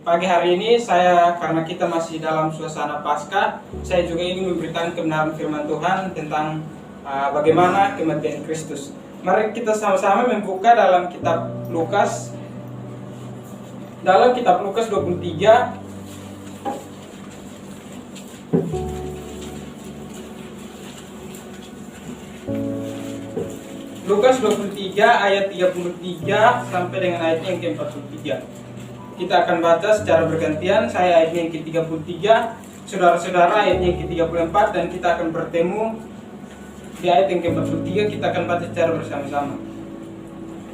pagi hari ini karena kita masih dalam suasana Paskah, saya juga ingin memberikan kebenaran firman Tuhan tentang bagaimana kematian Kristus. Mari kita sama-sama membuka dalam kitab Lukas. Dalam kitab Lukas 23 Lukas 23 ayat 33 sampai dengan ayat yang ke-43. Kita akan baca secara bergantian. Saya ayat yang ke-33, saudara-saudara ayat yang ke-34, dan kita akan bertemu di ayat yang ke-43. Kita akan baca secara bersama-sama.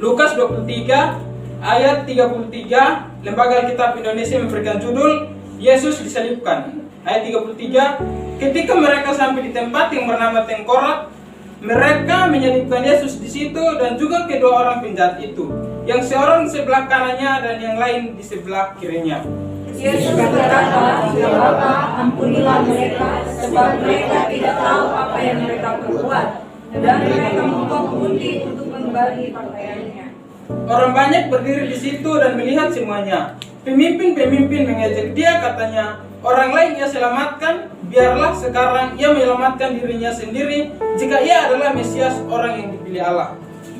Lukas 23 ayat 33, Lembaga Alkitab Indonesia memberikan judul Yesus disalibkan. Ayat 33, ketika mereka sampai di tempat yang bernama Tengkorak, mereka menyalibkan Yesus di situ dan juga kedua orang penjahat itu, yang seorang di sebelah kanannya dan yang lain di sebelah kirinya. Yesus berkata, "Ya Bapa, ampunilah mereka, sebab mereka tidak tahu apa yang mereka perbuat." Dan mereka membuang putih untuk mengembali pakaiannya. Orang banyak berdiri di situ dan melihat semuanya. Pemimpin-pemimpin mengejek dia, katanya, "Orang lain ia selamatkan, biarlah sekarang ia menyelamatkan dirinya sendiri jika ia adalah Mesias, orang yang dipilih Allah."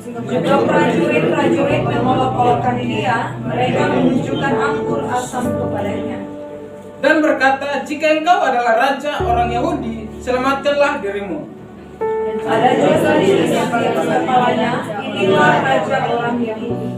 Juga prajurit-prajurit mengolok-olokkan dia, mereka menunjukkan anggur asam kepadanya. Dan berkata, "Jika engkau adalah raja orang Yahudi, selamatkanlah dirimu." Ada juga di atas kepalanya, "Inilah raja orang Yahudi."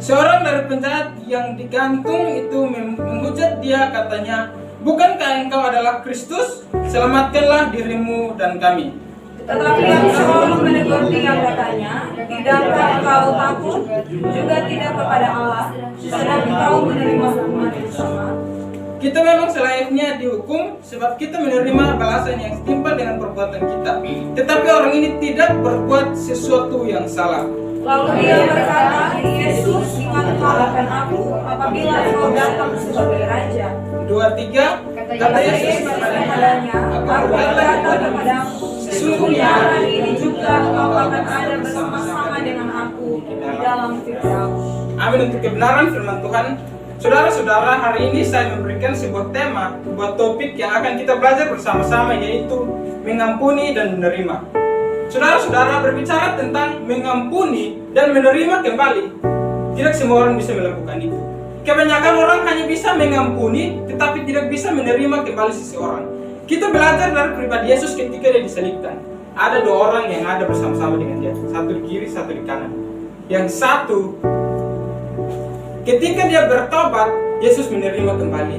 Seorang dari penjahat yang digantung itu menghujat dia, katanya, "Bukankah engkau adalah Kristus? Selamatkanlah dirimu dan kami." Tetapi yang selalu menegur dia, katanya, "Tidakkah engkau takut juga tidak kepada Allah, sedang engkau menerima hukuman yang sama?" Kita memang selayaknya dihukum sebab kita menerima balasan yang setimpal dengan perbuatan kita. Tetapi orang ini tidak berbuat sesuatu yang salah. Lalu dia berkata, "Yesus, ingatlah akan aku apabila engkau datang sebagai raja." 23, Kata Yesus kepadanya, "Aku berkata kepadamu, sesungguhnya hari ini juga engkau akan ada bersama-sama dengan aku di dalam Firdaus." Amin untuk kebenaran firman Tuhan. Saudara-saudara, hari ini saya memberikan sebuah tema, sebuah topik yang akan kita belajar bersama-sama, yaitu mengampuni dan menerima. Saudara-saudara, berbicara tentang mengampuni dan menerima kembali, tidak semua orang bisa melakukan itu. Kebanyakan orang hanya bisa mengampuni, tetapi tidak bisa menerima kembali seseorang. Kita belajar dari pribadi Yesus ketika dia disalibkan. Ada dua orang yang ada bersama-sama dengan dia, satu di kiri, satu di kanan. Yang satu, ketika dia bertobat, Yesus menerima kembali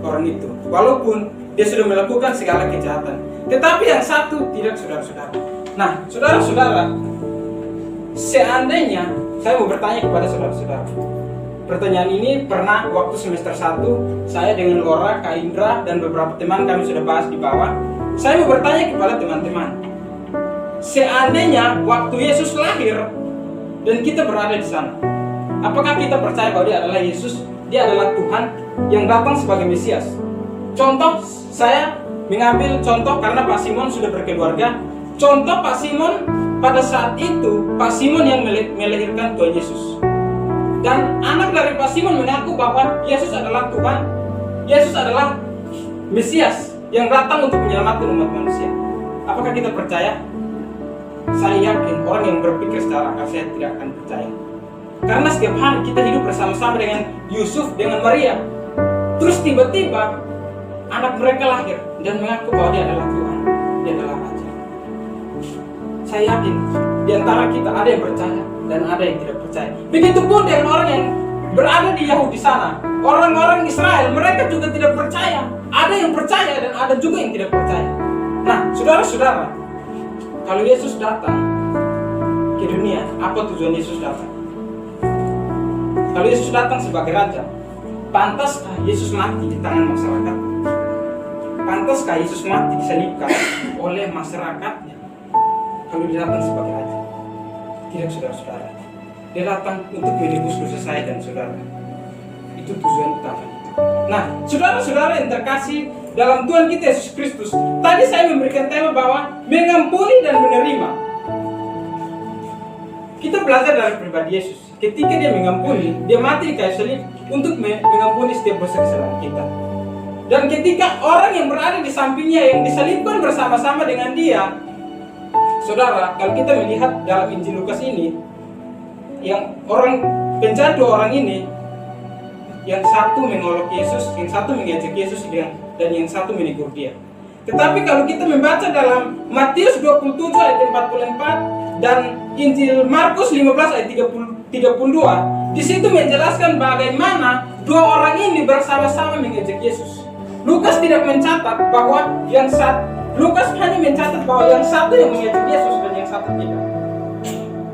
orang itu, walaupun dia sudah melakukan segala kejahatan. Tetapi yang satu tidak, saudara-saudara. Nah, saudara-saudara, seandainya saya mau bertanya kepada saudara-saudara. Pertanyaan ini pernah waktu semester 1 saya dengan Laura, Kak Indra, dan beberapa teman kami sudah bahas di bawah. Saya mau bertanya kepada teman-teman. Seandainya waktu Yesus lahir dan kita berada di sana, apakah kita percaya bahwa dia adalah Yesus, dia adalah Tuhan yang datang sebagai Mesias? Contoh, saya mengambil contoh karena Pak Simon sudah berkeluarga. Contoh Pak Simon, pada saat itu Pak Simon yang melahirkan Tuhan Yesus. Dan anak dari Pak Simon mengaku bahwa Yesus adalah Tuhan, Yesus adalah Mesias yang datang untuk menyelamatkan umat manusia. Apakah kita percaya? Saya yakin orang yang berpikir secara akal sehat tidak akan percaya. Karena setiap hari kita hidup bersama-sama dengan Yusuf, dengan Maria. Terus tiba-tiba anak mereka lahir dan mengaku bahwa dia adalah Tuhan, dia adalah Raja. Saya yakin di antara kita ada yang percaya dan ada yang tidak percaya. Begitupun dengan orang yang berada di Yahudi sana, orang-orang Israel, mereka juga tidak percaya. Ada yang percaya dan ada juga yang tidak percaya. Nah, saudara-saudara, kalau Yesus datang ke dunia, apa tujuan Yesus datang? Kalau Yesus datang sebagai Raja, pantaskah Yesus mati di tangan masyarakat? Pantaskah Yesus mati disalibkan oleh masyarakatnya? Kalau dia datang sebagai Raja? Tidak, saudara-saudara. Dia datang untuk menebus dosa saya dan saudara. Itu tujuan utama. Nah, saudara-saudara yang terkasih dalam Tuhan kita Yesus Kristus, tadi saya memberikan tema bahwa mengampuni dan menerima. Kita belajar dari pribadi Yesus. Ketika dia mengampuni, dia mati di kayu salib, untuk mengampuni setiap dosa kesalahan kita. Dan ketika orang yang berada di sampingnya yang disalibkan bersama-sama dengan dia, saudara, kalau kita melihat dalam Injil Lukas ini, yang penjahat dua orang ini, yang satu mengolok Yesus, yang satu mengejek Yesus, dan yang satu menegur dia. Tetapi kalau kita membaca dalam Matius 27 ayat 44 dan Injil Markus 15 ayat 32, di situ menjelaskan bagaimana dua orang ini bersama-sama mengejek Yesus. Lukas tidak mencatat bahwa Lukas hanya mencatat bahwa yang satu yang mengejek Yesus dan yang satu tidak.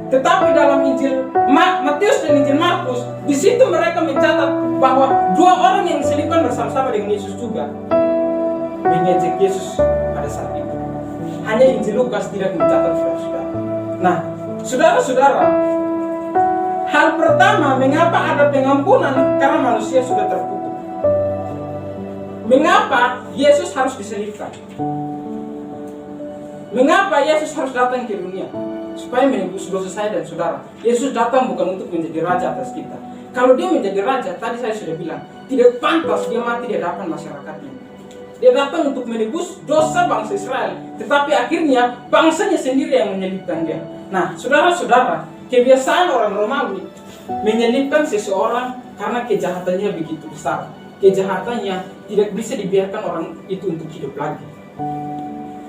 Tetapi dalam Injil Matius dan Injil Markus, di situ mereka mencatat bahwa dua orang yang disalibkan bersama-sama dengan Yesus juga mengejek Yesus pada saat itu. Hanya Injil Lukas tidak mencatat, saudara-saudara. Nah, saudara-saudara, hal pertama mengapa ada pengampunan? Karena manusia sudah terkutuk. Mengapa Yesus harus disalibkan? Mengapa Yesus harus datang ke dunia? Supaya menebus dosa saya dan saudara. Yesus datang bukan untuk menjadi raja atas kita. Kalau dia menjadi raja, tadi saya sudah bilang, tidak pantas dia mati di hadapan masyarakatnya. Dia datang untuk menebus dosa bangsa Israel, tetapi akhirnya bangsanya sendiri yang menyalibkan dia. Nah, saudara-saudara, kebiasaan orang Romawi menyalibkan seseorang karena kejahatannya begitu besar. Kejahatannya tidak bisa dibiarkan orang itu untuk hidup lagi.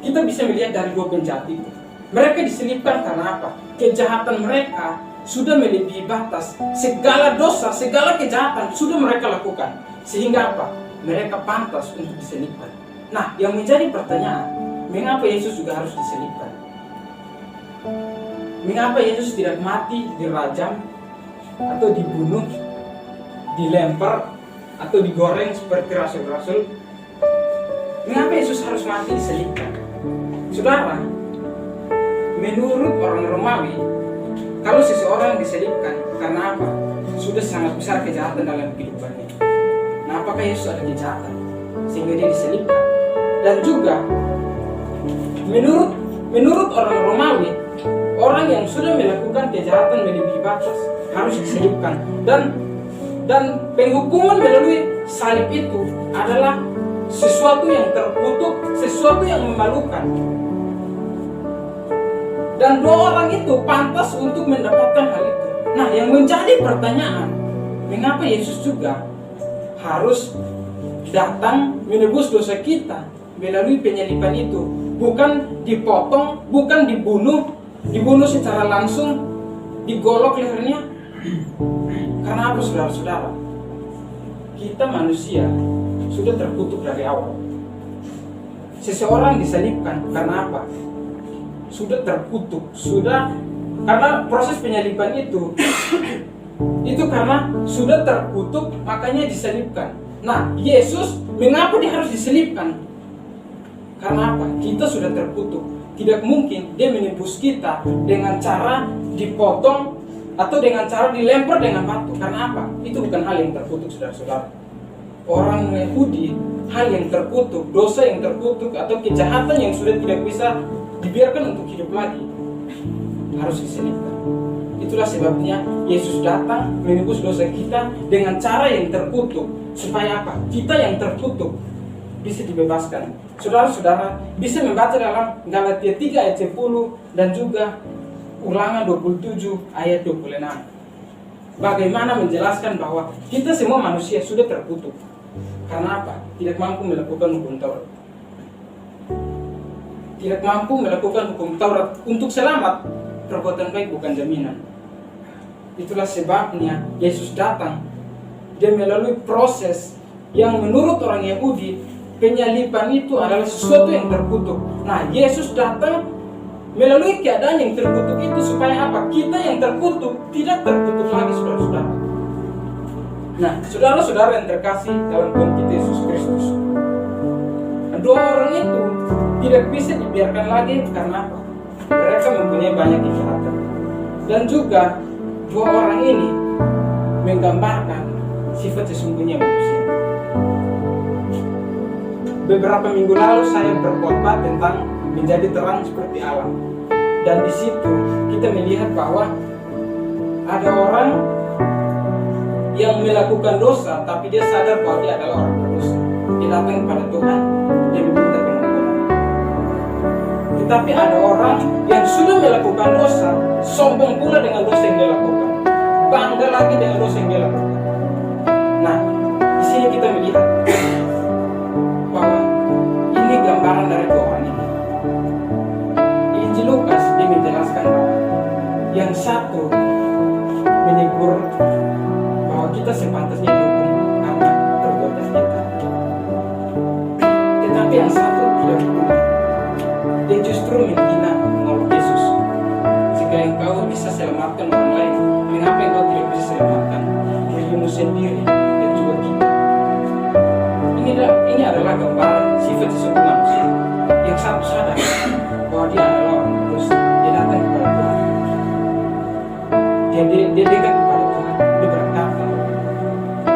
Kita bisa melihat dari dua penjahat itu. Mereka diselipkan karena apa? Kejahatan mereka sudah melebihi batas. Segala dosa, segala kejahatan sudah mereka lakukan. Sehingga apa? Mereka pantas untuk diselipkan. Nah, yang menjadi pertanyaan, mengapa Yesus juga harus diselipkan? Mengapa Yesus tidak mati, dirajam, atau dibunuh, dilempar, atau digoreng seperti rasul-rasul? Mengapa Yesus harus mati diselipkan? Saudara, menurut orang Romawi, kalau seseorang diselipkan karena apa? Sudah sangat besar kejahatan dalam kehidupannya. Nah, apakah Yesus ada kejahatan sehingga dia diselipkan? Dan juga menurut orang Romawi, orang yang sudah melakukan kejahatan melebihi batas harus diselipkan. Dan penghukuman melalui salib itu adalah sesuatu yang terkutuk, sesuatu yang memalukan. Dan dua orang itu pantas untuk mendapatkan hal itu. Nah, yang menjadi pertanyaan, mengapa Yesus juga harus datang menebus dosa kita melalui penyaliban itu? Bukan dipotong, bukan dibunuh secara langsung, digolok lehernya. Karena apa, saudara-saudara? Kita manusia sudah terkutuk dari awal. Seseorang disalibkan karena apa? Sudah terkutuk, karena proses penyaliban itu karena sudah terkutuk, makanya disalibkan. Nah, Yesus mengapa dia harus disalibkan? Karena apa? Kita sudah terkutuk. Tidak mungkin dia menebus kita dengan cara dipotong atau dengan cara dilempar dengan batu. Karena apa? Itu bukan hal yang terkutuk, saudara-saudara. Orang Yahudi, hal yang terkutuk, dosa yang terkutuk, atau kejahatan yang sudah tidak bisa dibiarkan untuk hidup lagi, harus diselipkan. Itulah sebabnya Yesus datang menebus dosa kita dengan cara yang terkutuk. Supaya apa? Kita yang terkutuk bisa dibebaskan. Saudara-saudara bisa membaca dalam Galatia 3 ayat 10 dan juga Ulangan 27 ayat 26. Bagaimana menjelaskan bahwa kita semua manusia sudah terkutuk. Karena apa? Tidak mampu melakukan hukum Taurat. Tidak mampu melakukan hukum Taurat untuk selamat. Perbuatan baik bukan jaminan. Itulah sebabnya Yesus datang. Dia melalui proses yang menurut orang Yahudi, penyaliban itu adalah sesuatu yang terkutuk. Nah, Yesus datang melalui keadaan yang terkutuk itu supaya apa? Kita yang terkutuk tidak terkutuk lagi, saudara-saudara. Nah, saudara-saudara yang terkasih dalam Tuhan kita Yesus Kristus, dua orang itu tidak bisa dibiarkan lagi karena apa? Mereka mempunyai banyak kejahatan. Dan juga dua orang ini menggambarkan sifat sesungguhnya manusia. Beberapa minggu lalu saya berkhotbah tentang menjadi terang seperti alam. Dan di situ kita melihat bahwa ada orang yang melakukan dosa, tapi dia sadar bahwa dia adalah orang berdosa. Dia datang kepada Tuhan, dia meminta pengampunan. Tetapi ada orang yang sudah melakukan dosa, sombong pula dengan dosa yang dia lakukan, bangga lagi dengan dosa yang dia lakukan. Nah, di sini kita melihat bahwa ini gambaran dari dua orang ini. Di Injil Lukas dia menjelaskan bahwa yang satu menegur bahwa kita sepantasnya dihukum karena perbuatan kita, tetapi yang satu tidak begitu. Dia justru menghina, menolak Yesus. Jika engkau bisa selamatkan orang lain, mengapa engkau tidak bisa selamatkan dirimu sendiri dan juga kita? Ini adalah gambaran sifat sesuatu manusia. Yang satu sadar bahwa dia adalah orang berdosa. Dia datang kepada Tuhan. Dia dekat kepada Tuhan. Dia berkata,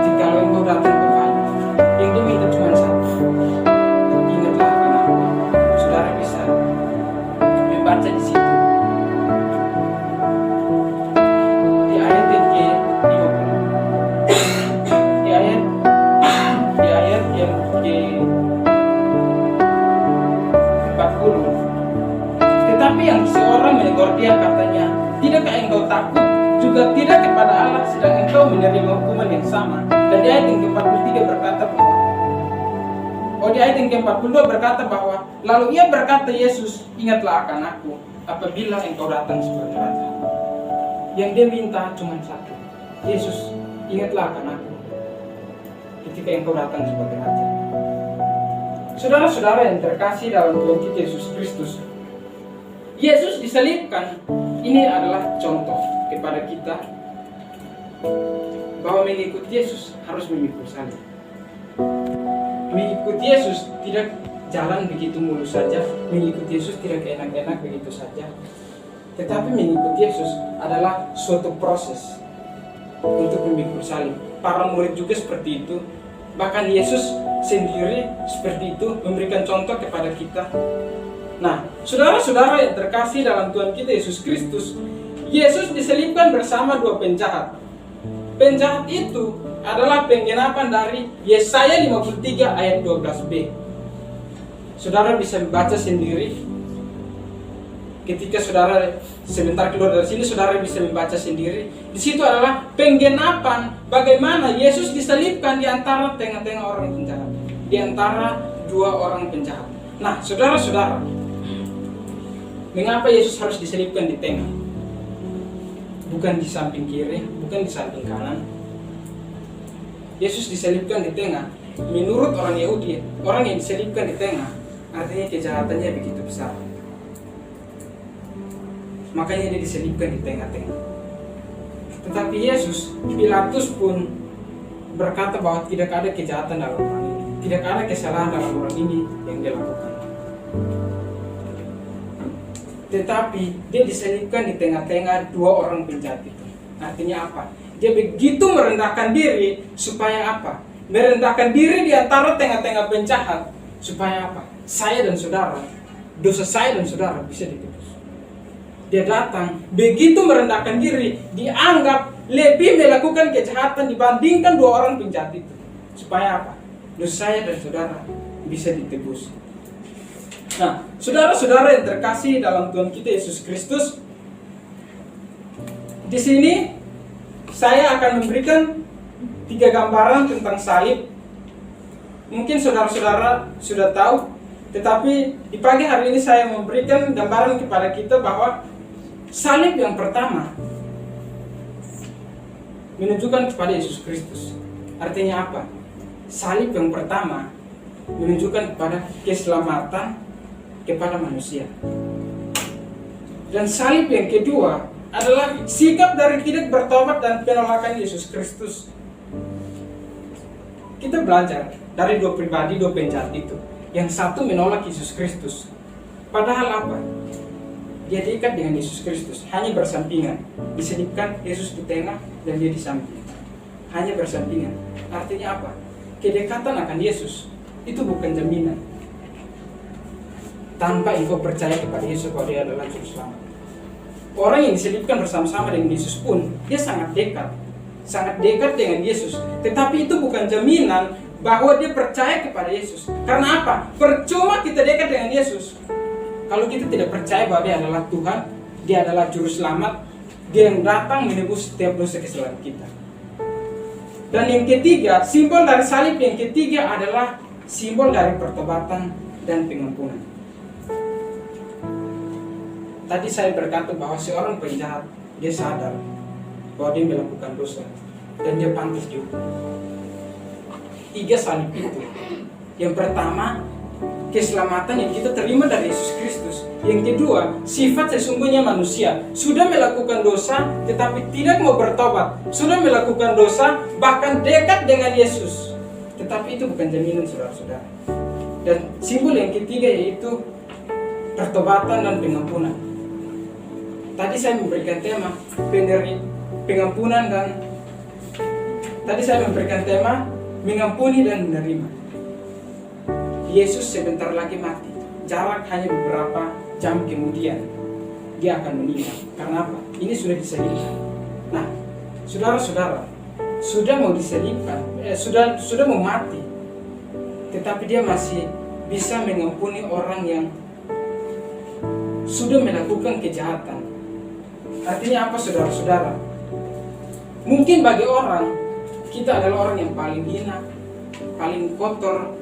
jika engkau datang kepada, yang dia minta cuma satu. Ingatlah akan aku. Saudara bisa membaca di situ. Di ayat yang ke-50. Di ayat yang ke-40. Tetapi yang seorang menegur dia katanya, tidakkah engkau takut juga tidak kepada Allah sedang engkau menerima hukuman yang sama? Dan di ayat yang ke-43 berkata bahwa di ayat yang ke-42 berkata bahwa lalu ia berkata, Yesus, ingatlah akan aku apabila engkau datang sebagai Raja. Yang dia minta cuma satu, Yesus, ingatlah akan aku ketika engkau datang sebagai Raja. Saudara-saudara yang terkasih dalam Tuhan kita Yesus Kristus, Yesus disalibkan. Ini adalah contoh kepada kita bahwa mengikut Yesus harus memikul salib. Mengikut Yesus tidak jalan begitu mulus saja, mengikut Yesus tidak enak-enak begitu saja. Tetapi mengikut Yesus adalah suatu proses untuk memikul salib. Para murid juga seperti itu. Bahkan Yesus sendiri seperti itu, memberikan contoh kepada kita. Nah, saudara-saudara yang terkasih dalam Tuhan kita Yesus Kristus, Yesus disalibkan bersama dua penjahat. Penjahat itu adalah penggenapan dari Yesaya 53 ayat 12b. Saudara bisa membaca sendiri. Ketika saudara sebentar keluar dari sini, saudara bisa membaca sendiri. Di situ adalah penggenapan bagaimana Yesus disalibkan di antara tengah-tengah orang penjahat, di antara dua orang penjahat. Nah, saudara-saudara, mengapa Yesus harus disalibkan di tengah? Bukan di samping kiri, bukan di samping kanan. Yesus disalibkan di tengah. Menurut orang Yahudi, orang yang disalibkan di tengah artinya kejahatannya begitu besar. Makanya dia disalibkan di tengah-tengah. Tetapi Yesus, Pilatus pun berkata bahwa tidak ada kejahatan dalam orang ini, tidak ada kesalahan dalam orang ini yang dia lakukan. Tetapi dia disalibkan di tengah-tengah dua orang penjahat itu. Artinya apa? Dia begitu merendahkan diri supaya apa? Merendahkan diri di antara tengah-tengah penjahat supaya apa? Saya dan saudara, dosa saya dan saudara bisa ditebus. Dia datang begitu merendahkan diri, dianggap lebih melakukan kejahatan dibandingkan dua orang penjahat itu. Supaya apa? Dosa saya dan saudara bisa ditebus. Nah, saudara-saudara yang terkasih dalam Tuhan kita Yesus Kristus, di sini saya akan memberikan 3 gambaran tentang salib. Mungkin saudara-saudara sudah tahu, tetapi di pagi hari ini saya memberikan gambaran kepada kita bahwa salib yang pertama menunjukkan kepada Yesus Kristus. Artinya apa? Salib yang pertama menunjukkan kepada keselamatan kepada manusia. Dan salib yang kedua adalah sikap dari tidak bertobat dan penolakan Yesus Kristus. Kita belajar dari dua pribadi, dua penjahat itu. Yang satu menolak Yesus Kristus. Padahal apa? Dia diikat dengan Yesus Kristus, hanya bersampingan. Disalibkan Yesus di tengah dan dia di samping. Hanya bersampingan. Artinya apa? Kedekatan akan Yesus itu bukan jaminan. Tanpa engkau percaya kepada Yesus bahwa dia adalah juru selamat. Orang yang disalibkan bersama-sama dengan Yesus pun dia sangat dekat, sangat dekat dengan Yesus. Tetapi itu bukan jaminan bahwa dia percaya kepada Yesus. Karena apa? Percuma kita dekat dengan Yesus kalau kita tidak percaya bahwa dia adalah Tuhan, dia adalah juru selamat, dia yang datang menebus setiap dosa kesalahan kita. Dan yang ketiga, simbol dari salib yang ketiga adalah simbol dari pertobatan dan pengampunan. Tadi saya berkata bahwa seorang penjahat, dia sadar bahwa dia melakukan dosa dan dia pantas dihukum. 3 salib itu. Yang pertama, keselamatan yang kita terima dari Yesus Kristus. Yang kedua, sifat sesungguhnya manusia. Sudah melakukan dosa tetapi tidak mau bertobat. Sudah melakukan dosa bahkan dekat dengan Yesus. Tetapi itu bukan jaminan, saudara-saudara. Dan simbol yang ketiga yaitu pertobatan dan pengampunan. Tadi saya memberikan tema pengampunan dan mengampuni dan menerima. Yesus sebentar lagi mati. Jarak hanya beberapa jam kemudian dia akan meninggal. Karena apa? Ini sudah diselipkan. Nah, saudara-saudara, sudah mau diselipkan, sudah mau mati, tetapi dia masih bisa mengampuni orang yang sudah melakukan kejahatan. Artinya apa, saudara-saudara? Mungkin bagi orang, kita adalah orang yang paling hina, paling kotor,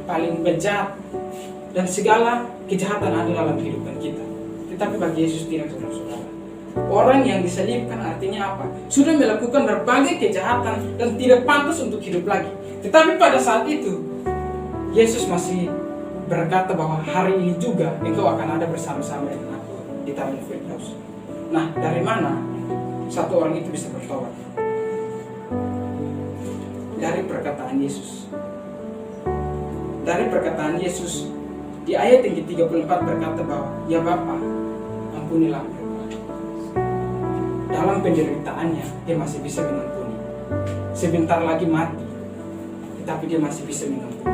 paling bejat, dan segala kejahatan ada dalam kehidupan kita. Tetapi bagi Yesus tidak, saudara-saudara. Orang yang disalibkan artinya apa? Sudah melakukan berbagai kejahatan dan tidak pantas untuk hidup lagi. Tetapi pada saat itu, Yesus masih berkata bahwa hari ini juga engkau akan ada bersama-sama dengan aku di Taman Firdaus. Nah, dari mana satu orang itu bisa bertobat? Dari perkataan Yesus. Dari perkataan Yesus di ayat yang ke-34 berkata bahwa ya Bapa, ampunilah mereka. Dalam penderitaannya dia masih bisa mengampuni. Sebentar lagi mati, tetapi dia masih bisa mengampuni.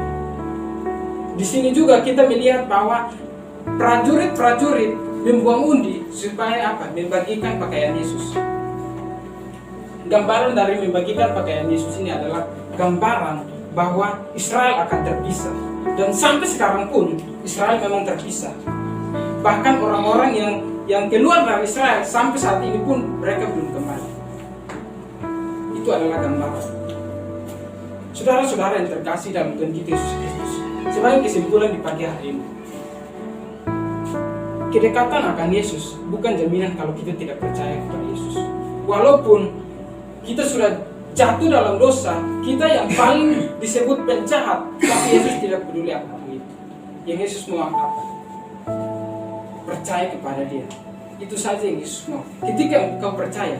Di sini juga kita melihat bahwa prajurit-prajurit membuang undi supaya apa? Membagikan pakaian Yesus. Gambaran dari membagikan pakaian Yesus ini adalah gambaran bahwa Israel akan terpisah. Dan sampai sekarang pun Israel memang terpisah. Bahkan orang-orang yang keluar dari Israel sampai saat ini pun mereka belum kembali. Itu adalah gambaran. Saudara-saudara yang terkasih dalam Tuhan kita Yesus Kristus, sebagai kesimpulan di pagi hari ini, kedekatan akan Yesus bukan jaminan kalau kita tidak percaya kepada Yesus. Walaupun kita sudah jatuh dalam dosa, kita yang paling disebut penjahat, tapi Yesus tidak peduli akan itu. Yang Yesus mau apa? Percaya kepada Dia. Itu saja yang Yesus mau. Ketika engkau percaya,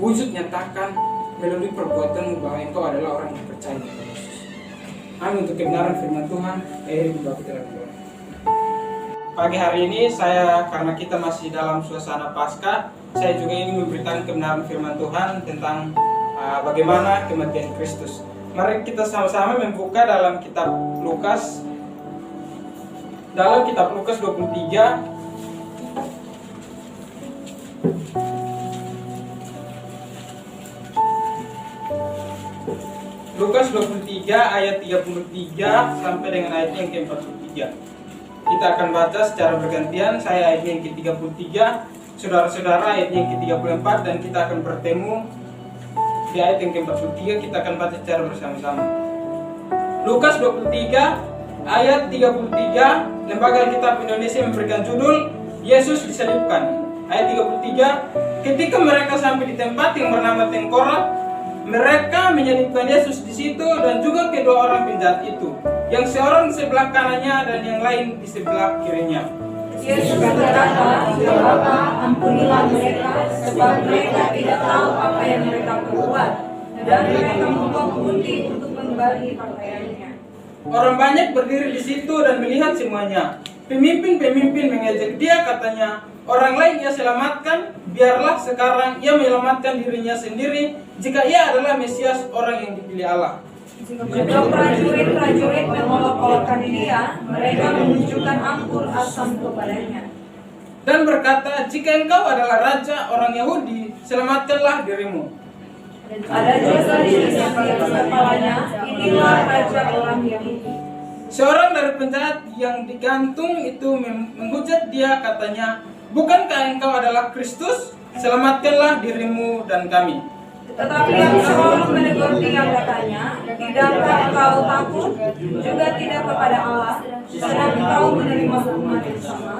wujud nyatakan melalui perbuatanmu bahwa engkau adalah orang yang percaya kepada Yesus. Amin. Untuk kebenaran firman Tuhan, akhirnya kita berdoa. Pagi hari ini karena kita masih dalam suasana Paskah, saya juga ingin memberitakan kebenaran firman Tuhan tentang bagaimana kematian Kristus. Mari kita sama-sama membuka dalam kitab Lukas. Dalam kitab Lukas 23 ayat 33 sampai dengan ayat yang ke-43. Kita akan baca secara bergantian. Saya ayat yang ke-33, saudara-saudara ayat yang ke-34, dan kita akan bertemu di ayat yang ke-43. Kita akan baca secara bersama-sama. Lukas 23 ayat 33, Lembaga Alkitab Indonesia memberikan judul Yesus disalibkan. Ayat 33, ketika mereka sampai di tempat yang bernama Tengkorak, mereka menyalibkan Yesus di situ dan juga kedua orang penjahat itu, yang seorang di sebelah kanannya dan yang lain di sebelah kirinya. Yesus berkata, "Ya Bapa, ampunilah mereka, sebab mereka tidak tahu apa yang mereka perbuat." Dan mereka membuang undi untuk mengembali pakaiannya. Orang banyak berdiri di situ dan melihat semuanya. Pemimpin-pemimpin mengejek dia, katanya, "Orang lain ia selamatkan, biarlah sekarang ia menyelamatkan dirinya sendiri jika ia adalah Mesias, orang yang dipilih Allah." Jika prajurit-prajurit mengolok-olokkan dia, mereka menunjukkan anggur asam kepadanya. Dan berkata, "Jika engkau adalah raja orang Yahudi, selamatkanlah dirimu." Ada juga di atas kepalanya, inilah raja orang Yahudi. Seorang dari penjahat yang digantung itu menghujat dia, katanya, "Bukankah engkau adalah Kristus? Selamatkanlah dirimu dan kami." Tetapi yang seorang menegur dia, katanya, "Tidakkah engkau takut juga tidak kepada Allah, sedang engkau menerima hukuman yang sama?"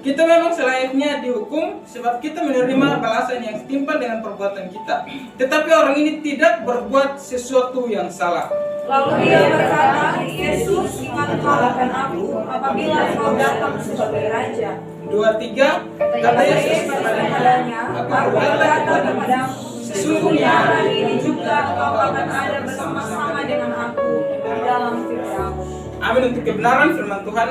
Kita memang selayaknya dihukum sebab kita menerima balasan yang setimpal dengan perbuatan kita. Tetapi orang ini tidak berbuat sesuatu yang salah. Lalu dia berkata, "Yesus, ingatlah akan aku apabila engkau datang sebagai raja." 2:3 Kata kata Yesus Yesus kepadanya, "Aku berkata kepadamu, sesungguhnya hari ini juga engkau akan ada bersama-sama dengan aku di dalam Firdaus." Amin untuk kebenaran firman Tuhan.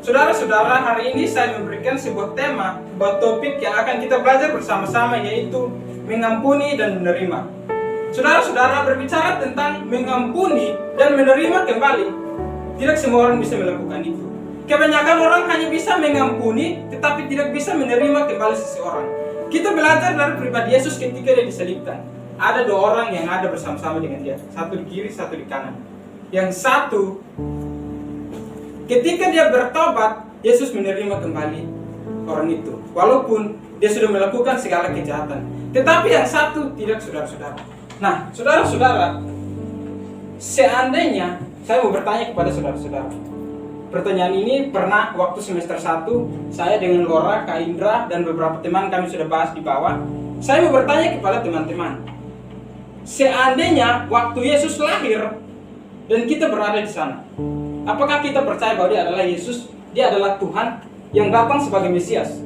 Saudara-saudara, hari ini saya memberikan sebuah tema, sebuah topik yang akan kita belajar bersama-sama, yaitu mengampuni dan menerima. Saudara-saudara, berbicara tentang mengampuni dan menerima kembali, tidak semua orang bisa melakukan itu. Kebanyakan orang hanya bisa mengampuni, tetapi tidak bisa menerima kembali seseorang. Kita belajar dari pribadi Yesus ketika dia disalibkan. Ada dua orang yang ada bersama-sama dengan dia, satu di kiri, satu di kanan. Yang satu, ketika dia bertobat, Yesus menerima kembali orang itu, walaupun dia sudah melakukan segala kejahatan. Tetapi yang satu tidak, saudara-saudara. Nah, saudara-saudara, seandainya saya mau bertanya kepada saudara-saudara. Pertanyaan ini pernah waktu semester 1, saya dengan Laura, Kak Indra, dan beberapa teman kami sudah bahas di bawah. Saya mau bertanya kepada teman-teman. Seandainya waktu Yesus lahir dan kita berada di sana, apakah kita percaya bahwa dia adalah Yesus? Dia adalah Tuhan yang datang sebagai Mesias.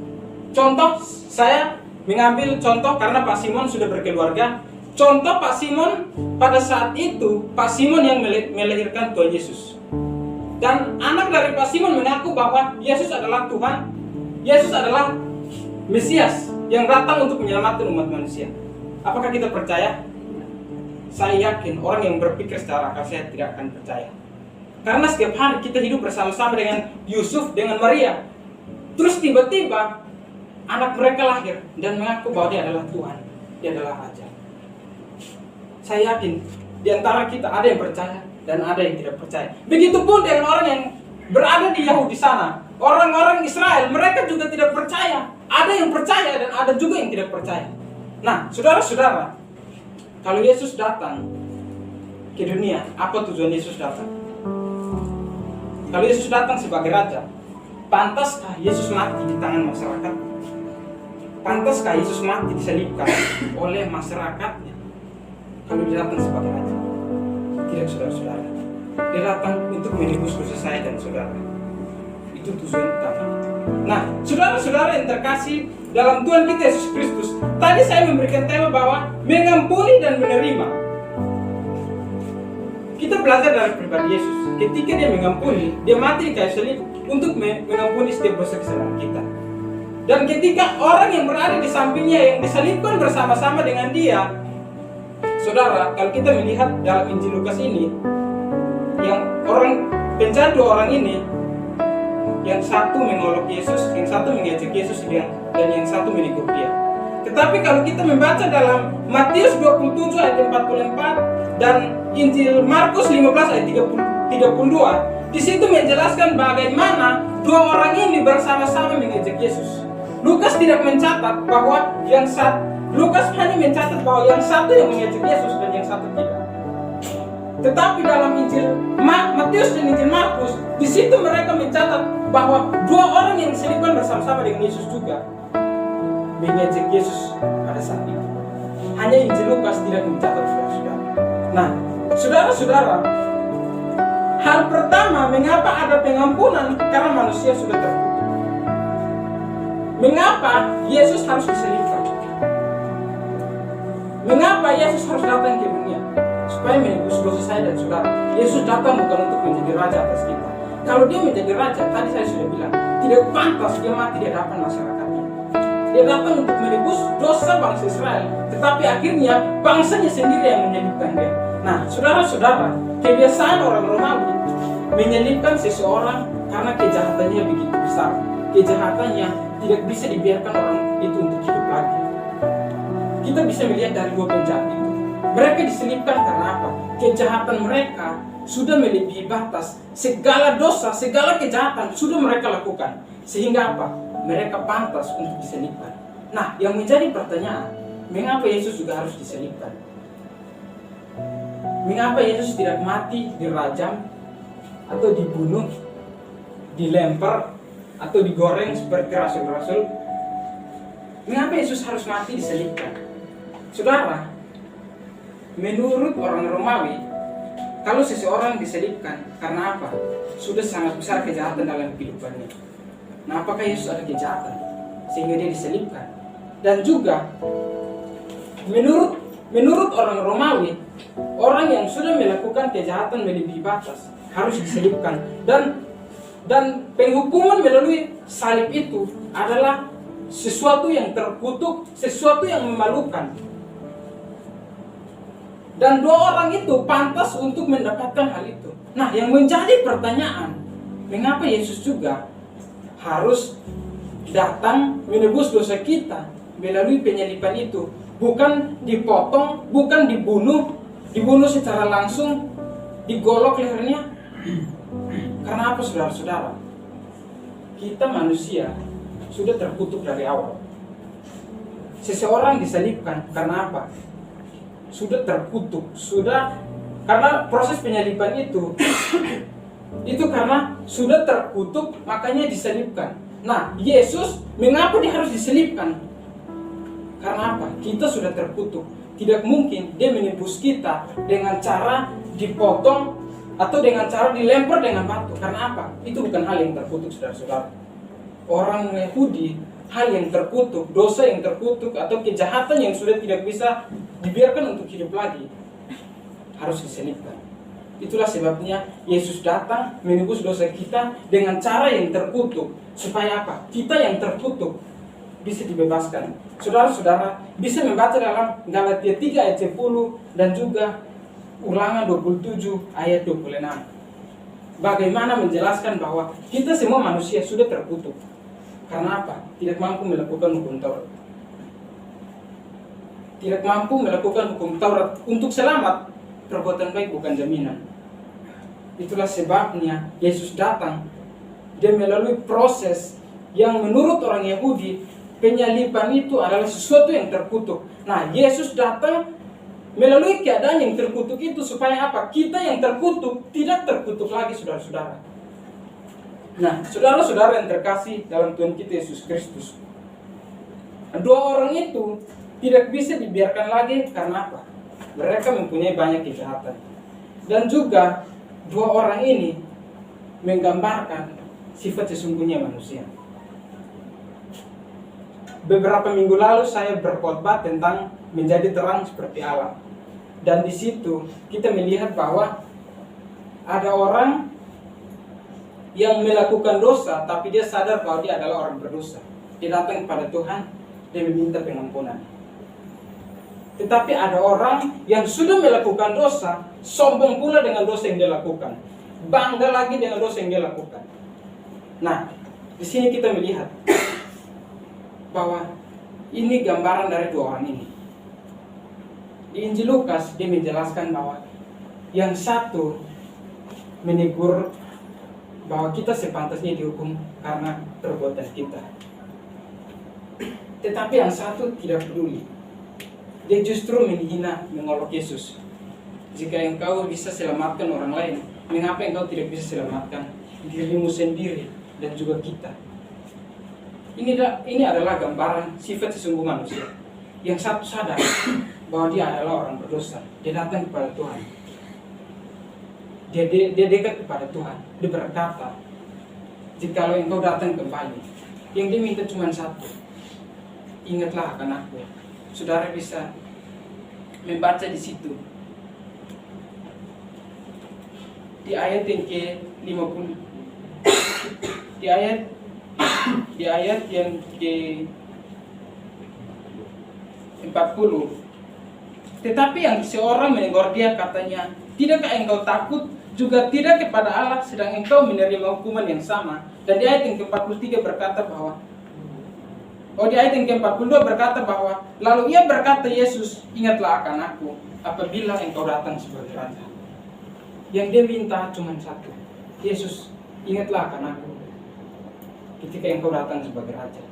Contoh, saya mengambil contoh karena Pak Simon sudah berkeluarga. Contoh Pak Simon, pada saat itu Pak Simon yang melahirkan Tuhan Yesus. Dan anak dari Pak Simon mengaku bahwa Yesus adalah Tuhan, Yesus adalah Mesias yang datang untuk menyelamatkan umat manusia. Apakah kita percaya? Saya yakin orang yang berpikir secara akal sehat tidak akan percaya. Karena setiap hari kita hidup bersama-sama dengan Yusuf, dengan Maria. Terus tiba-tiba anak mereka lahir dan mengaku bahwa dia adalah Tuhan, dia adalah Raja. Saya yakin di antara kita ada yang percaya dan ada yang tidak percaya. Begitupun dengan orang yang berada di Yahudi sana. Orang-orang Israel, mereka juga tidak percaya. Ada yang percaya dan ada juga yang tidak percaya. Nah, saudara-saudara, kalau Yesus datang ke dunia, apa tujuan Yesus datang? Kalau Yesus datang sebagai Raja, pantaskah Yesus mati di tangan masyarakat? Pantaskah Yesus mati disalibkan oleh masyarakatnya? Kalau dia datang sebagai Raja? Tidak, saudara-saudara. Dia datang untuk menebus dosa saya dan saudara. Itu tujuan utama. Nah, saudara-saudara yang terkasih dalam Tuhan kita Yesus Kristus, tadi saya memberikan tema bahwa mengampuni dan menerima. Kita belajar dari pribadi Yesus. Ketika dia mengampuni, dia mati di kayu salib untuk mengampuni setiap dosa kesalahan kita. Dan ketika orang yang berada di sampingnya yang disalibkan bersama-sama dengan dia, saudara, kalau kita melihat dalam Injil Lukas ini, yang orang penjahat dua orang ini, yang satu mengolok Yesus, yang satu mengejek Yesus, dan yang satu menegur dia. Tetapi kalau kita membaca dalam Matius 27 ayat 44 dan Injil Markus 15 ayat 32, di situ menjelaskan bagaimana dua orang ini bersama-sama mengejek Yesus. Lukas tidak mencatat bahwa Lukas hanya mencatat bahwa yang satu yang mengejek Yesus dan yang satu tidak. Tetapi dalam Injil Matius dan Injil Markus, di situ mereka mencatat bahwa dua orang yang disalibkan bersama-sama dengan Yesus juga mengejek Yesus pada saat itu. Hanya Injil Lukas tidak mencatat, saudara-saudara. Nah, saudara-saudara, hal pertama mengapa ada pengampunan? Karena manusia sudah terkutuk. Mengapa Yesus harus disalibkan? Mengapa Yesus harus datang ke dunia? Supaya menebus dosa saya dan saudara. Yesus datang bukan untuk menjadi raja atas kita. Kalau dia menjadi raja, tadi saya sudah bilang, tidak pantas dia mati di hadapan masyarakatnya. Dia datang untuk menebus dosa bangsa Israel, tetapi akhirnya bangsanya sendiri yang menyalibkan dia. Nah, saudara-saudara, kebiasaan orang Romawi menyalibkan seseorang karena kejahatannya begitu besar. Kejahatannya tidak bisa dibiarkan orang itu untuk hidup lagi. Kita bisa melihat dari dua penjahat itu. Mereka diselipkan karena apa? Kejahatan mereka sudah melebihi batas. Segala dosa, segala kejahatan sudah mereka lakukan. Sehingga apa? Mereka pantas untuk diselipkan. Nah, yang menjadi pertanyaan, mengapa Yesus juga harus diselipkan? Mengapa Yesus tidak mati, dirajam, atau dibunuh, dilempar, atau digoreng seperti rasul-rasul? Mengapa Yesus harus mati, diselipkan? Saudara, menurut orang Romawi, kalau seseorang diselipkan, karena apa? Sudah sangat besar kejahatan dalam kehidupannya. Nah, apakah Yesus ada kejahatan sehingga dia diselipkan? Dan juga menurut orang Romawi, orang yang sudah melakukan kejahatan melebihi batas harus diselipkan. Dan penghukuman melalui salib itu adalah sesuatu yang terkutuk, sesuatu yang memalukan. Dan dua orang itu pantas untuk mendapatkan hal itu. Nah, yang menjadi pertanyaan, mengapa Yesus juga harus datang menebus dosa kita melalui penyalipan itu? Bukan dipotong, bukan dibunuh secara langsung, digolok lehernya. Karena apa, saudara-saudara? Kita manusia sudah terkutuk dari awal. Seseorang disalibkan karena apa? Sudah terkutuk, karena proses penyaliban itu karena sudah terkutuk, makanya disalibkan. Nah, Yesus mengapa dia harus disalibkan? Karena apa? Kita sudah terkutuk. Tidak mungkin dia menebus kita dengan cara dipotong atau dengan cara dilempar dengan batu. Karena apa? Itu bukan hal yang terkutuk, saudara-saudara. Orang Yahudi, hal yang terkutuk, dosa yang terkutuk, atau kejahatan yang sudah tidak bisa dibiarkan untuk hidup lagi, harus diselipkan. Itulah sebabnya Yesus datang menebus dosa kita dengan cara yang terkutuk. Supaya apa? Kita yang terkutuk bisa dibebaskan. Saudara-saudara bisa membaca dalam Galatia 3 ayat 10 dan juga Ulangan 27 ayat 26. Bagaimana menjelaskan bahwa kita semua manusia sudah terkutuk. Karena apa? Tidak mampu melakukan hukum Taurat. Tidak mampu melakukan hukum Taurat. Untuk selamat, perbuatan baik bukan jaminan. Itulah sebabnya Yesus datang. Dia melalui proses yang menurut orang Yahudi, penyaliban itu adalah sesuatu yang terkutuk. Nah, Yesus datang melalui keadaan yang terkutuk itu supaya apa? Kita yang terkutuk tidak terkutuk lagi, saudara-saudara. Nah, saudara-saudara yang terkasih dalam Tuhan kita Yesus Kristus, dua orang itu tidak bisa dibiarkan lagi karena apa? Mereka mempunyai banyak kejahatan. Dan juga dua orang ini menggambarkan sifat sesungguhnya manusia. Beberapa minggu lalu saya berkhotbah tentang menjadi terang seperti Allah. Dan di situ kita melihat bahwa ada orang yang melakukan dosa tapi dia sadar bahwa dia adalah orang berdosa. Dia datang kepada Tuhan, dia meminta pengampunan. Tetapi ada orang yang sudah melakukan dosa, sombong pula dengan dosa yang dia lakukan, bangga lagi dengan dosa yang dia lakukan. Nah, di sini kita melihat bahwa ini gambaran dari dua orang ini. Di Injil Lukas dia menjelaskan bahwa yang satu menegur bahwa kita sepantasnya dihukum karena perbuatan kita. Tetapi yang satu tidak peduli. Dia justru menghina, mengolok Yesus. Jika engkau bisa selamatkan orang lain, mengapa engkau tidak bisa selamatkan dirimu sendiri dan juga kita? Ini adalah gambaran sifat sesungguh manusia. Yang satu sadar bahwa dia adalah orang berdosa. Dia datang kepada Tuhan. Dia dekat kepada Tuhan. Dia berkata, jikalau engkau datang kembali, yang dia minta cuma satu, ingatlah akan aku. Saudara bisa membaca di situ. Di ayat yang ke-50, di ayat yang ke-40. Tetapi yang seorang menegur dia katanya, tidakkah engkau takut juga tidak kepada Allah sedang engkau menerima hukuman yang sama? Dan di ayat yang ke-43 berkata bahwa di ayat yang ke-42 berkata bahwa lalu ia berkata Yesus, ingatlah akan aku apabila engkau datang sebagai raja. Yang dia minta cuma satu, Yesus, ingatlah akan aku ketika engkau datang sebagai raja.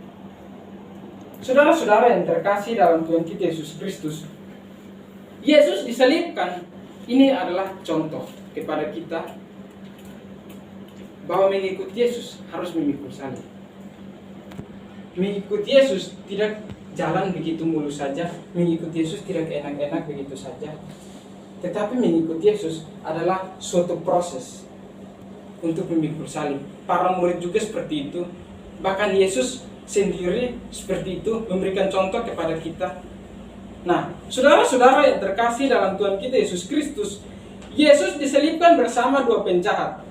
Saudara-saudara yang terkasih dalam Tuhan kita Yesus Kristus, Yesus disalibkan. Ini adalah contoh kepada kita bahwa mengikut Yesus harus memikul salib. Mengikut Yesus tidak jalan begitu mulus saja, mengikut Yesus tidak enak-enak begitu saja. Tetapi mengikut Yesus adalah suatu proses untuk memikul salib. Para murid juga seperti itu. Bahkan Yesus sendiri seperti itu, memberikan contoh kepada kita. Nah, saudara-saudara yang terkasih dalam Tuhan kita Yesus Kristus, Yesus disalibkan bersama dua penjahat.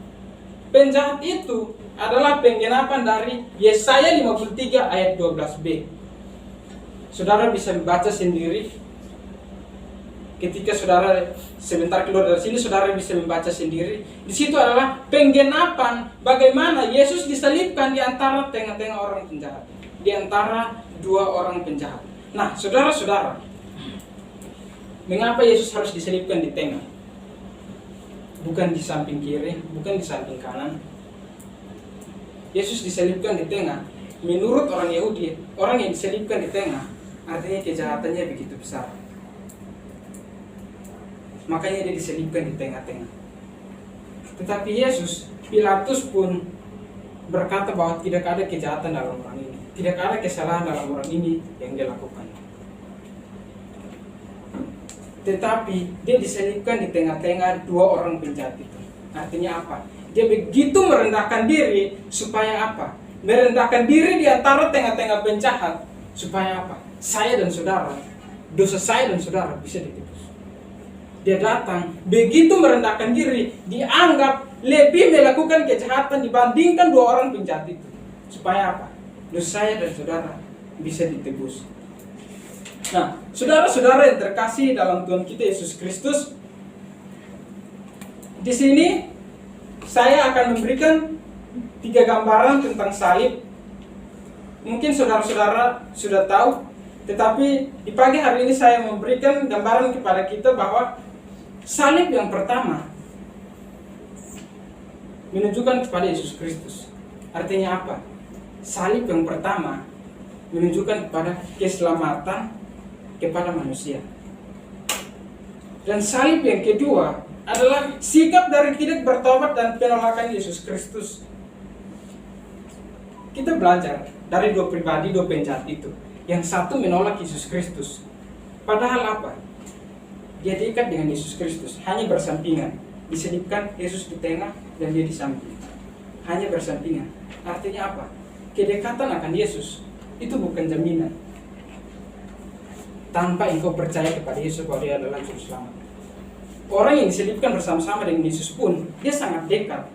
Penjahat itu adalah penggenapan dari Yesaya 53 ayat 12b. Saudara bisa membaca sendiri. Ketika saudara sebentar keluar dari sini, saudara bisa membaca sendiri. Di situ adalah penggenapan bagaimana Yesus disalibkan di antara tengah-tengah orang penjahat, di antara dua orang penjahat. Nah, saudara-saudara, mengapa Yesus harus disalibkan di tengah? Bukan di samping kiri, bukan di samping kanan. Yesus disalibkan di tengah. Menurut orang Yahudi, orang yang disalibkan di tengah artinya kejahatannya begitu besar. Makanya dia disalibkan di tengah-tengah. Tetapi Yesus, Pilatus pun berkata bahwa tidak ada kejahatan dalam orang ini, tidak ada kesalahan dalam orang ini yang dia lakukan. Tetapi dia disalibkan di tengah-tengah dua orang penjahat itu. Artinya apa? Dia begitu merendahkan diri supaya apa? Merendahkan diri di antara tengah-tengah penjahat supaya apa? Saya dan saudara, dosa saya dan saudara bisa ditebus. Dia datang begitu merendahkan diri, dianggap lebih melakukan kejahatan dibandingkan dua orang penjahat itu. Supaya apa? Dosa saya dan saudara bisa ditebus. Nah, saudara-saudara yang terkasih dalam Tuhan kita Yesus Kristus, di sini saya akan memberikan 3 gambaran tentang salib. Mungkin saudara-saudara sudah tahu, tetapi di pagi hari ini saya memberikan gambaran kepada kita bahwa salib yang pertama menunjukkan kepada Yesus Kristus. Artinya apa? Salib yang pertama menunjukkan kepada keselamatan kepada manusia. Dan salib yang kedua adalah sikap dari tidak bertobat dan penolakan Yesus Kristus. Kita belajar dari dua pribadi, dua penjahat itu. Yang satu menolak Yesus Kristus. Padahal apa? Dia diikat dengan Yesus Kristus, hanya bersampingan. Diselipkan Yesus di tengah dan dia di samping. Hanya bersampingan. Artinya apa? Kedekatan akan Yesus itu bukan jaminan. Tanpa engkau percaya kepada Yesus bahwa dia adalah juru selamat. Orang yang diselipkan bersama-sama dengan Yesus pun, dia sangat dekat.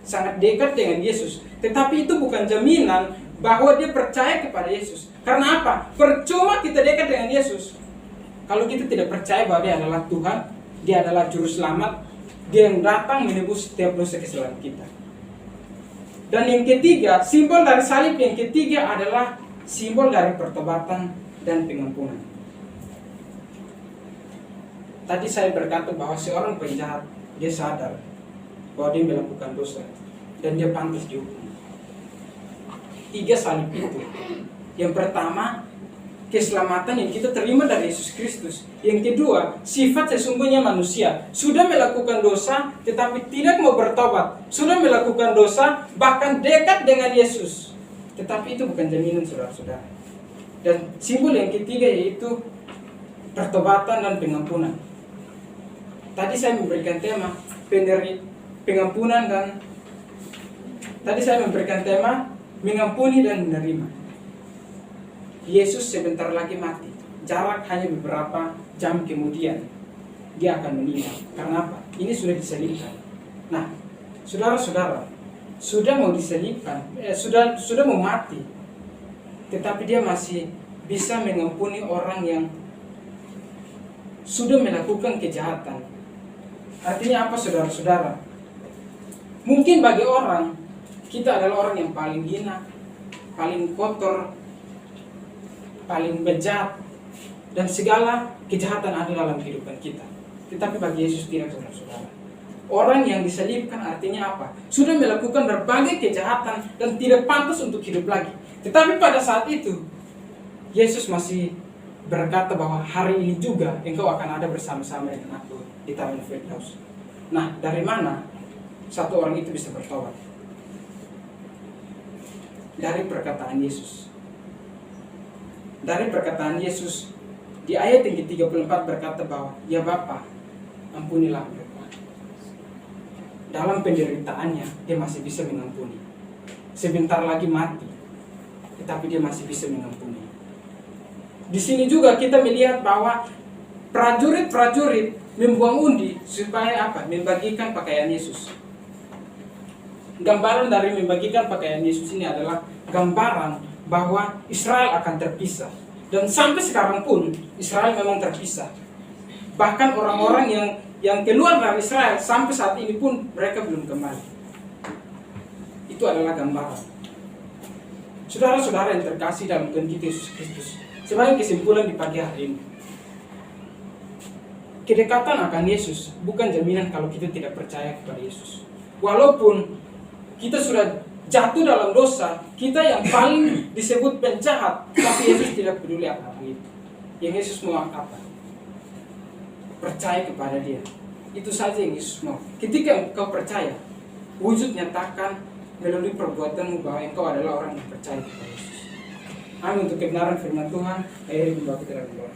Sangat dekat dengan Yesus. Tetapi itu bukan jaminan bahwa dia percaya kepada Yesus. Karena apa? Percuma kita dekat dengan Yesus kalau kita tidak percaya bahwa dia adalah Tuhan, dia adalah juru selamat, dia yang datang menebus setiap dosa kesalahan kita. Dan yang ketiga, simbol dari salib yang ketiga adalah simbol dari pertobatan dan pengampunan. Tadi saya berkata bahwa seorang penjahat, dia sadar bahwa dia melakukan dosa dan dia pantas dihukum. 3 salib itu. Yang pertama, keselamatan yang kita terima dari Yesus Kristus. Yang kedua, sifat sesungguhnya manusia. Sudah melakukan dosa tetapi tidak mau bertobat. Sudah melakukan dosa bahkan dekat dengan Yesus. Tetapi itu bukan jaminan saudara-saudara. Dan simbol yang ketiga yaitu pertobatan dan pengampunan. Tadi saya memberikan tema pengampunan dan tadi saya memberikan tema mengampuni dan menerima. Yesus sebentar lagi mati. Jarak hanya beberapa jam kemudian dia akan meninggal. Karena apa? Ini sudah disalibkan. Nah, saudara-saudara, sudah mau disalibkan, sudah mau mati. Tetapi dia masih bisa mengampuni orang yang sudah melakukan kejahatan. Artinya apa saudara-saudara? Mungkin bagi orang, kita adalah orang yang paling hina, paling kotor, paling bejat, dan segala kejahatan ada dalam kehidupan kita. Tetapi bagi Yesus tidak, saudara-saudara. Orang yang disalibkan artinya apa? Sudah melakukan berbagai kejahatan dan tidak pantas untuk hidup lagi. Tetapi pada saat itu, Yesus masih berkata bahwa hari ini juga engkau akan ada bersama-sama dengan aku di Taman Firdaus. Nah, dari mana satu orang itu bisa bertobat? Dari perkataan Yesus. Dari perkataan Yesus di ayat yang ke-34 berkata bahwa, ya Bapa, ampunilah mereka. Dalam penderitaannya dia masih bisa mengampuni. Sebentar lagi mati, tetapi dia masih bisa mengampuni. Di sini juga kita melihat bahwa prajurit-prajurit membuang undi supaya apa? Membagikan pakaian Yesus. Gambaran dari membagikan pakaian Yesus ini adalah gambaran bahwa Israel akan terpisah. Dan sampai sekarang pun Israel memang terpisah. Bahkan orang-orang yang keluar dari Israel sampai saat ini pun mereka belum kembali. Itu adalah gambaran. Saudara-saudara yang terkasih dalam Tuhan kita Yesus Kristus, sebagai kesimpulan di pagi hari ini, kedekatan akan Yesus bukan jaminan kalau kita tidak percaya kepada Yesus. Walaupun kita sudah jatuh dalam dosa, kita yang paling disebut penjahat, tapi Yesus tidak peduli akan itu. Yang Yesus mau apa? Percaya kepada Dia. Itu saja yang Yesus mau. Ketika engkau percaya, wujud nyatakan melalui perbuatanmu bahwa engkau adalah orang yang percaya kepada Yesus. Amin. Untuk kebenaran firman Tuhan, akhirnya kita berdoa.